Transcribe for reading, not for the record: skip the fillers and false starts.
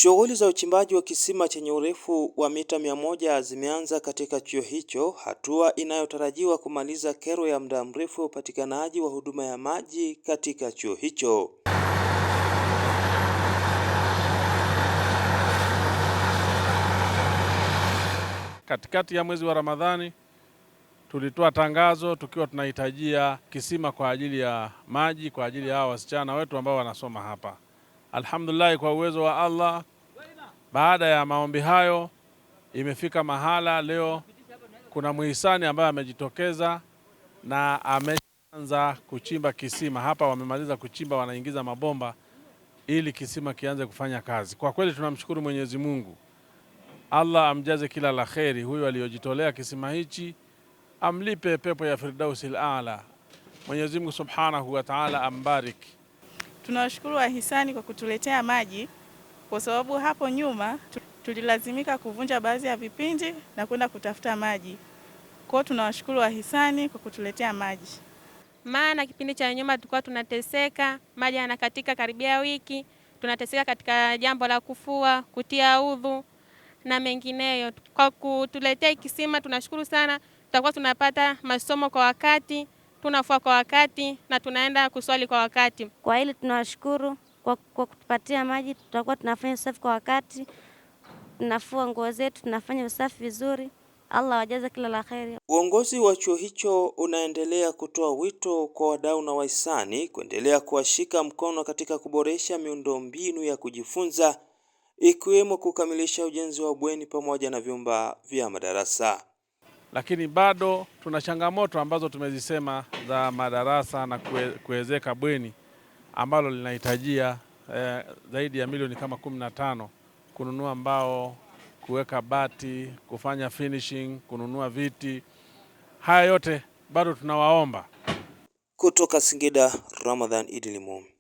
Shughuli za uchimbaji wa kisima chenye urefu wa mita 100 zimeanza katika chuo hicho, hatua inayotarajiwa kumaliza kero ya muda mrefu ya upatikanaji wa huduma ya maji katika chuo hicho. Katikati ya mwezi wa Ramadhani tulitoa tangazo tukiwa tunahitajia kisima kwa ajili ya maji kwa ajili ya hao wasichana wetu ambao wanasoma hapa. Alhamdulillah, kwa uwezo wa Allah, baada ya maombi hayo imefika mahala leo kuna muhisani ambaye amejitokeza na ameanza kuchimba kisima hapa. Wamemaliza kuchimba, wanaingiza mabomba ili kisima kianze kufanya kazi. Kwa kweli tunamshukuru Mwenyezi Mungu. Allah amjaze kila la kheri huyu aliyojitolea kisima hichi, amlipe pepo ya Firdausil Aala. Mwenyezi Mungu Subhanahu wa Ta'ala ambariki. Tunawashukuru wahisani kwa kutuletea maji, kwa sababu hapo nyuma tulilazimika kuvunja baadhi ya vipindi na kwenda kutafuta maji. Kwa hiyo tunawashukuru wahisani kwa kutuletea maji. Maana kipindi cha nyuma tulikuwa tunateseka, maji yanakatika karibia wiki, tunateseka katika jambo la kufua, kutia udhu na mengineyo. Kwa kutuletea kisima tunashukuru sana, tutakuwa tunapata masomo kwa wakati, tunafua kwa wakati na tunaenda kuswali kwa wakati. Kwa hili tunawashukuru kwa kutupatia maji, tutakuwa tunafanya usafi kwa wakati, tunafua nguo zetu, tunafanya usafi vizuri. Allah wajaze kila la kheri. Uongozi wa chuo hicho unaendelea kutoa wito kwa wadau na wahisani kuendelea kuwashika mkono katika kuboresha miundombinu ya kujifunza, ikiwemo kukamilisha ujenzi wa bweni pamoja na vyumba vya madarasa. Lakini bado tuna changamoto ambazo tumezisema za madarasa na kuwezeka bweni ambalo linahitajia zaidi ya milioni kama 15 kununua mbao, kuweka bati, kufanya finishing, kununua viti. Haya yote bado tunawaomba. Kutoka Singida, Ramadhan Idilimu.